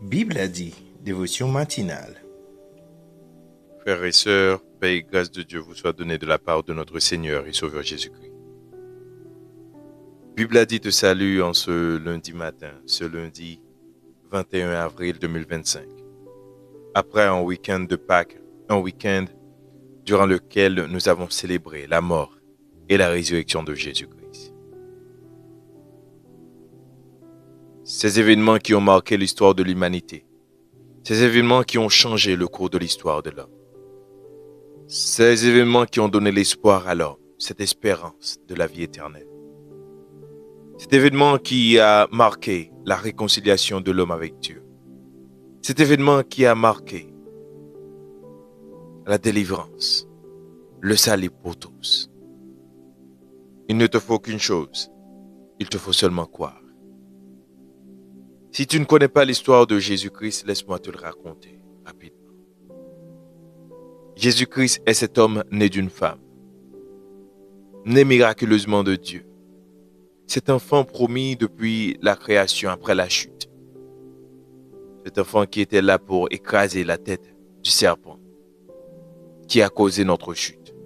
Bible a dit, dévotion matinale. Frères et sœurs, paix et grâce de Dieu vous soient données de la part de notre Seigneur et Sauveur Jésus-Christ. Bible a dit te salue en ce lundi matin, ce lundi 21 avril 2025. Après un week-end de Pâques, un week-end durant lequel nous avons célébré la mort et la résurrection de Jésus-Christ. Ces événements qui ont marqué l'histoire de l'humanité, ces événements qui ont changé le cours de l'histoire de l'homme, ces événements qui ont donné l'espoir à l'homme, cette espérance de la vie éternelle. Cet événement qui a marqué la réconciliation de l'homme avec Dieu. Cet événement qui a marqué la délivrance, le salut pour tous. Il ne te faut qu'une chose, il te faut seulement croire. Si tu ne connais pas l'histoire de Jésus-Christ, laisse-moi te le raconter rapidement. Jésus-Christ est cet homme né d'une femme, né miraculeusement de Dieu. Cet enfant promis depuis la création après la chute. Cet enfant qui était là pour écraser la tête du serpent qui a causé notre chute.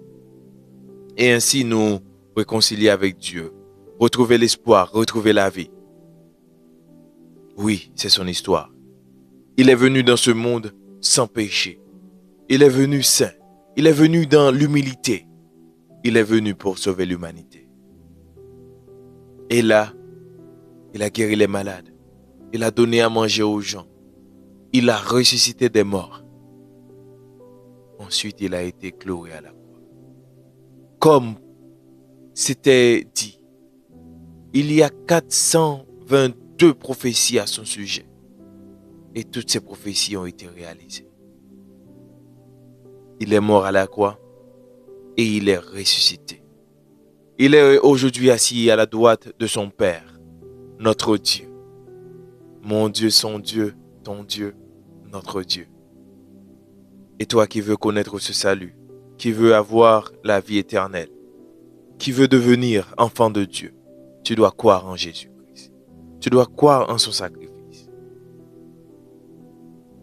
Et ainsi nous réconcilier avec Dieu, retrouver l'espoir, retrouver la vie. Oui, c'est son histoire. Il est venu dans ce monde sans péché. Il est venu saint. Il est venu dans l'humilité. Il est venu pour sauver l'humanité. Et là, il a guéri les malades. Il a donné à manger aux gens. Il a ressuscité des morts. Ensuite, il a été cloué à la croix. Comme c'était dit, il y a 422 prophéties à son sujet. Et toutes ces prophéties ont été réalisées. Il est mort à la croix et il est ressuscité. Il est aujourd'hui assis à la droite de son Père, notre Dieu. Mon Dieu, son Dieu, ton Dieu, notre Dieu. Et toi qui veux connaître ce salut, qui veux avoir la vie éternelle, qui veux devenir enfant de Dieu, tu dois croire en Jésus-Christ. Tu dois croire en son sacrifice.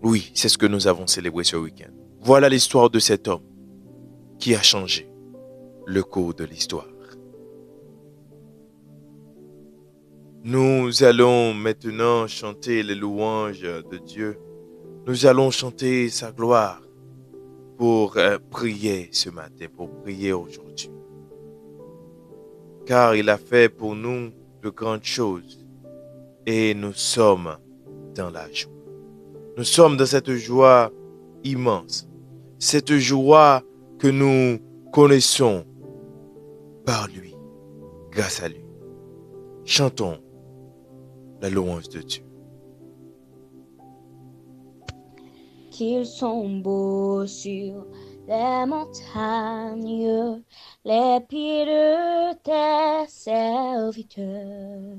Oui, c'est ce que nous avons célébré ce week-end. Voilà l'histoire de cet homme qui a changé le cours de l'histoire. Nous allons maintenant chanter les louanges de Dieu. Nous allons chanter sa gloire pour prier ce matin, pour prier aujourd'hui. Car il a fait pour nous de grandes choses et nous sommes dans la joie. Nous sommes dans cette joie immense, cette joie que nous connaissons par lui, grâce à lui. Chantons la louange de Dieu. Qu'ils sont beaux sur les montagnes, les pieds de tes serviteurs,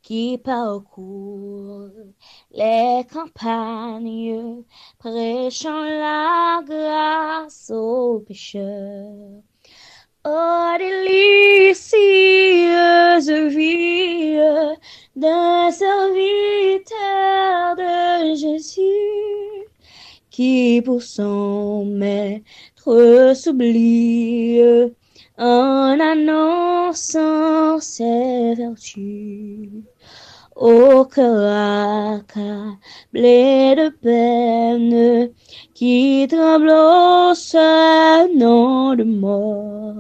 qui parcourent les campagnes, prêchant la grâce aux pécheurs. Oh, délicieuse vie d'un serviteur de Jésus, qui pour son maître s'oublie en annonçant ses vertus. Au cœur accablé de peine, qui tremble au seul nom de mort.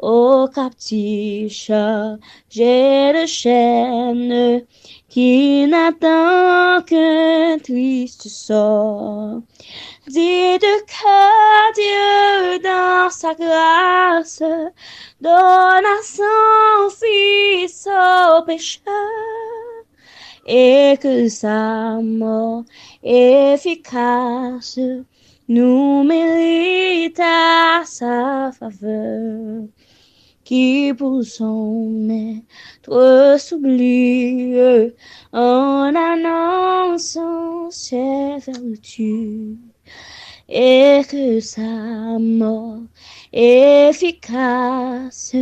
Ô captif chargé de chaînes, qui n'attend qu'un triste sort. Dites que Dieu, dans sa grâce, donne à son Fils au pécheur, et que sa mort efficace nous mérite à sa faveur, qui pour son maître s'oublie en annonçant ses vertus, et que sa mort efficace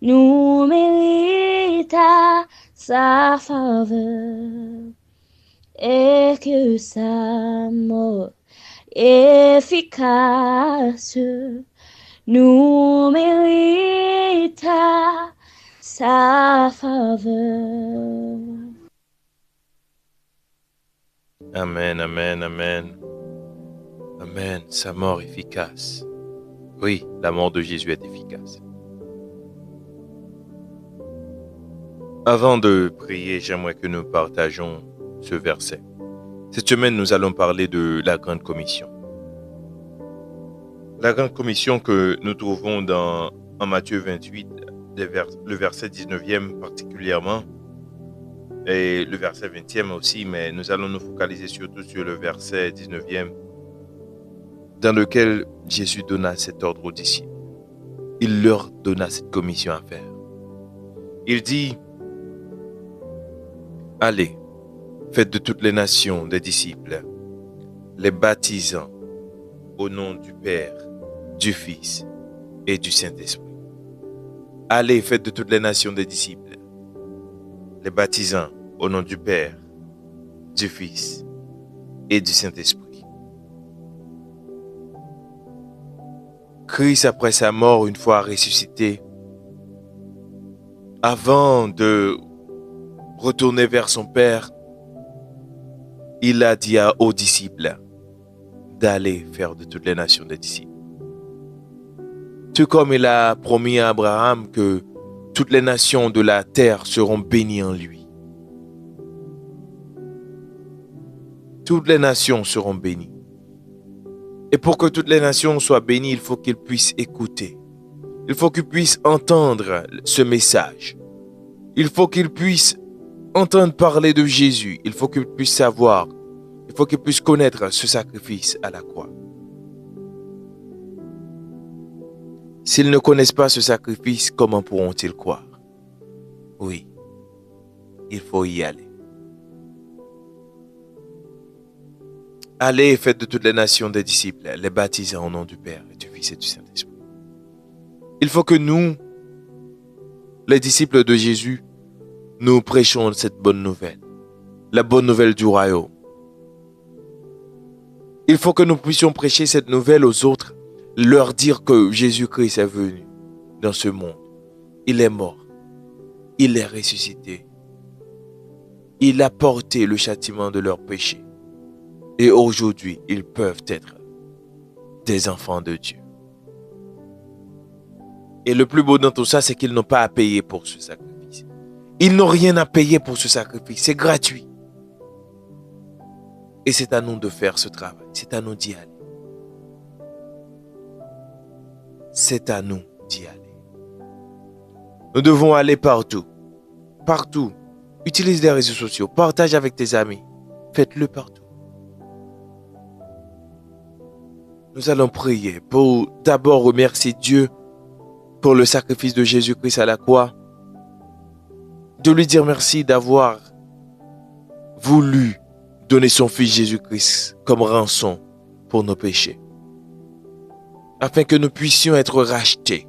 nous mérite à sa faveur, et que sa mort efficace nous mérita sa faveur. Amen, amen, amen. Amen, sa mort efficace. Oui, la mort de Jésus est efficace. Avant de prier, j'aimerais que nous partageons ce verset. Cette semaine, nous allons parler de la Grande Commission. La Grande Commission que nous trouvons en Matthieu 28, le verset 19e particulièrement, et le verset 20e aussi, mais nous allons nous focaliser surtout sur le verset 19e, dans lequel Jésus donna cet ordre aux disciples. Il leur donna cette commission à faire. Il dit, « Allez, faites de toutes les nations des disciples, les baptisant au nom du Père, du Fils et du Saint-Esprit. Allez, faites de toutes les nations des disciples, les baptisant au nom du Père, du Fils et du Saint-Esprit. » Christ, après sa mort, une fois ressuscité, avant de retourner vers son Père, il a dit aux disciples d'aller faire de toutes les nations des disciples. Tout comme il a promis à Abraham que toutes les nations de la terre seront bénies en lui. Toutes les nations seront bénies. Et pour que toutes les nations soient bénies, il faut qu'ils puissent écouter. Il faut qu'ils puissent entendre ce message. Il faut qu'ils puissent entendre parler de Jésus. Il faut qu'ils puissent savoir. Il faut qu'ils puissent connaître ce sacrifice à la croix. S'ils ne connaissent pas ce sacrifice, comment pourront-ils croire? Oui, il faut y aller. Allez et faites de toutes les nations des disciples, les baptisant au nom du Père et du Fils et du Saint-Esprit. Il faut que nous, les disciples de Jésus, nous prêchons cette bonne nouvelle, la bonne nouvelle du royaume. Il faut que nous puissions prêcher cette nouvelle aux autres, leur dire que Jésus-Christ est venu dans ce monde. Il est mort, il est ressuscité, il a porté le châtiment de leurs péchés. Et aujourd'hui, ils peuvent être des enfants de Dieu. Et le plus beau dans tout ça, c'est qu'ils n'ont pas à payer pour ce sacrifice. Ils n'ont rien à payer pour ce sacrifice. C'est gratuit. Et c'est à nous de faire ce travail. C'est à nous d'y aller. C'est à nous d'y aller. Nous devons aller partout. Partout. Utilise les réseaux sociaux. Partage avec tes amis. Faites-le partout. Nous allons prier pour d'abord remercier Dieu pour le sacrifice de Jésus-Christ à la croix. De lui dire merci d'avoir voulu donner son Fils Jésus-Christ comme rançon pour nos péchés. Afin que nous puissions être rachetés.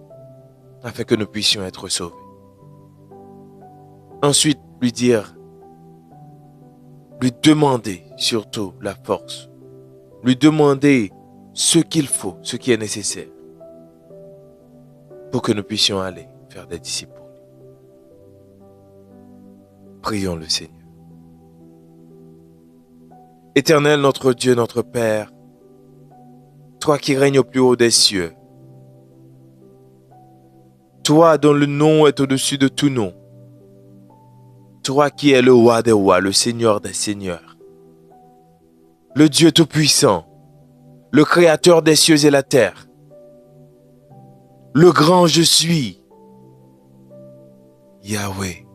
Afin que nous puissions être sauvés. Ensuite, lui demander surtout la force. Lui demander ce qu'il faut, ce qui est nécessaire pour que nous puissions aller faire des disciples pour lui. Prions le Seigneur. Éternel, notre Dieu, notre Père, toi qui règnes au plus haut des cieux, toi dont le nom est au-dessus de tout nom, toi qui es le roi des rois, le Seigneur des seigneurs, le Dieu tout-puissant, le créateur des cieux et la terre, le grand je suis, Yahweh,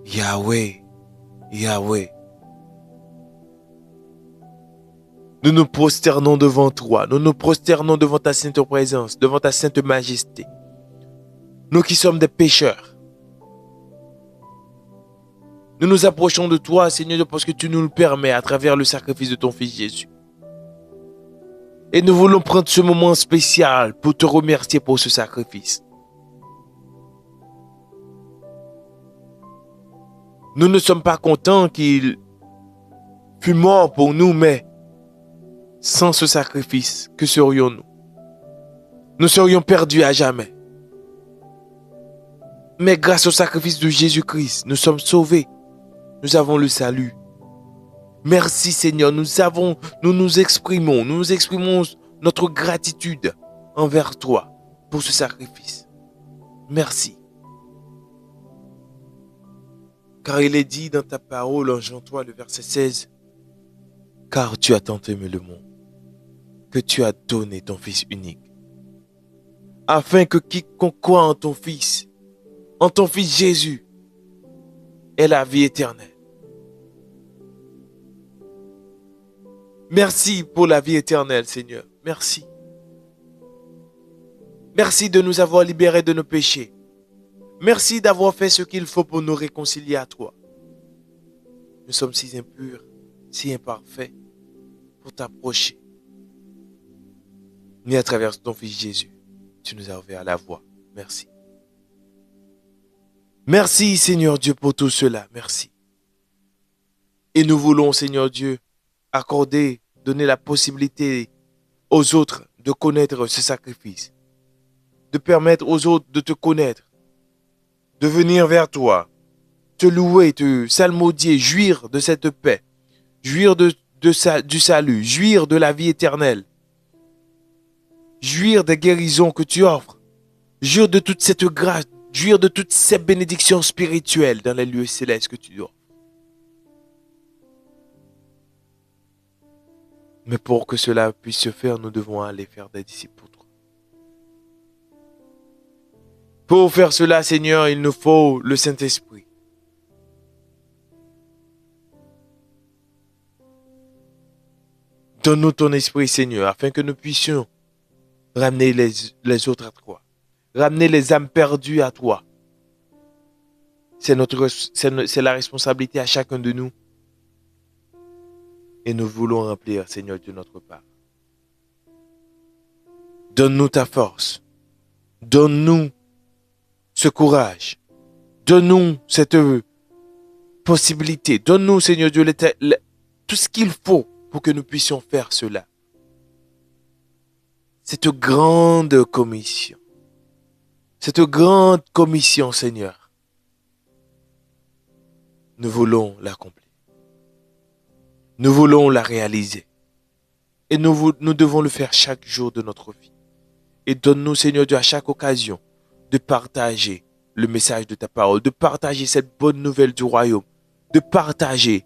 Yahweh, Yahweh. Nous nous prosternons devant toi, nous nous prosternons devant ta sainte présence, devant ta sainte majesté. Nous qui sommes des pécheurs, nous nous approchons de toi, Seigneur, parce que tu nous le permets à travers le sacrifice de ton Fils Jésus. Et nous voulons prendre ce moment spécial pour te remercier pour ce sacrifice. Nous ne sommes pas contents qu'il fut mort pour nous, mais sans ce sacrifice, que serions-nous? Nous serions perdus à jamais. Mais grâce au sacrifice de Jésus-Christ, nous sommes sauvés. Nous avons le salut. Merci Seigneur, nous nous exprimons notre gratitude envers toi pour ce sacrifice. Merci. Car il est dit dans ta parole en Jean 3, le verset 16, car tu as tant aimé le monde, que tu as donné ton Fils unique, afin que quiconque croit en ton Fils Jésus, ait la vie éternelle. Merci pour la vie éternelle, Seigneur. Merci. Merci de nous avoir libérés de nos péchés. Merci d'avoir fait ce qu'il faut pour nous réconcilier à toi. Nous sommes si impurs, si imparfaits pour t'approcher. Mais à travers ton Fils Jésus, tu nous as ouvert la voie. Merci. Merci, Seigneur Dieu, pour tout cela. Merci. Et nous voulons, Seigneur Dieu, donner la possibilité aux autres de connaître ce sacrifice, de permettre aux autres de te connaître, de venir vers toi, te louer, te psalmodier, jouir de cette paix, jouir du salut, jouir de la vie éternelle, jouir des guérisons que tu offres, jouir de toute cette grâce, jouir de toutes ces bénédictions spirituelles dans les lieux célestes que tu offres. Mais pour que cela puisse se faire, nous devons aller faire des disciples pour toi. Pour faire cela, Seigneur, il nous faut le Saint-Esprit. Donne-nous ton esprit, Seigneur, afin que nous puissions ramener les autres à toi. Ramener les âmes perdues à toi. C'est la responsabilité à chacun de nous. Et nous voulons remplir, Seigneur, de notre part. Donne-nous ta force. Donne-nous ce courage. Donne-nous cette possibilité. Donne-nous, Seigneur Dieu, tout ce qu'il faut pour que nous puissions faire cela. Cette grande commission. Cette grande commission, Seigneur. Nous voulons l'accomplir. Nous voulons la réaliser. Et nous devons le faire chaque jour de notre vie. Et donne-nous, Seigneur Dieu, à chaque occasion, de partager le message de ta parole, de partager cette bonne nouvelle du royaume, de partager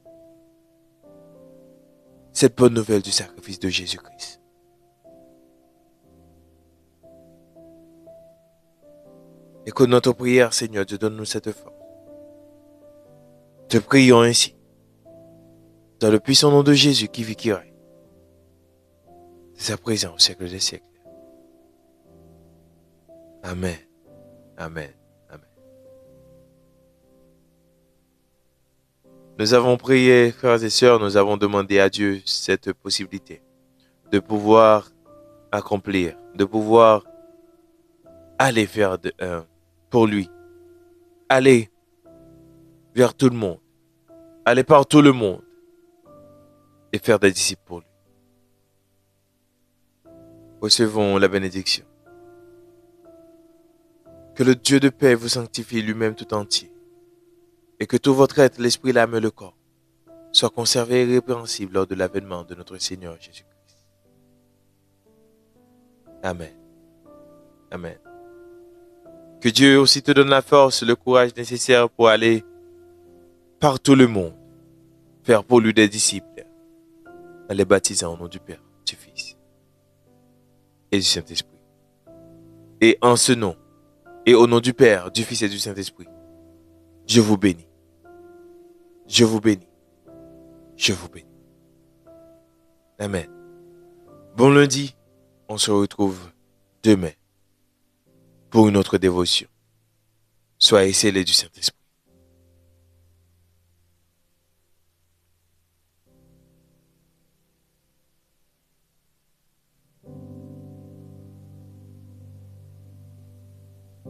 cette bonne nouvelle du sacrifice de Jésus-Christ. Écoute notre prière, Seigneur Dieu, donne-nous cette force. Te prions ainsi. Dans le puissant nom de Jésus qui vit, qui règne. C'est sa présence au siècle des siècles. Amen. Amen. Amen. Nous avons prié, frères et sœurs, nous avons demandé à Dieu cette possibilité de pouvoir accomplir, de pouvoir aller faire pour lui. Aller vers tout le monde. Aller par tout le monde. Et faire des disciples pour lui. Recevons la bénédiction. Que le Dieu de paix vous sanctifie lui-même tout entier. Et que tout votre être, l'esprit, l'âme et le corps, soit conservé irrépréhensible lors de l'avènement de notre Seigneur Jésus-Christ. Amen. Amen. Que Dieu aussi te donne la force, le courage nécessaire pour aller par tout le monde, faire pour lui des disciples, en les baptisant au nom du Père, du Fils et du Saint-Esprit. Et en ce nom, et au nom du Père, du Fils et du Saint-Esprit, je vous bénis. Je vous bénis. Je vous bénis. Amen. Bon lundi, on se retrouve demain pour une autre dévotion. Soyez scellés du Saint-Esprit.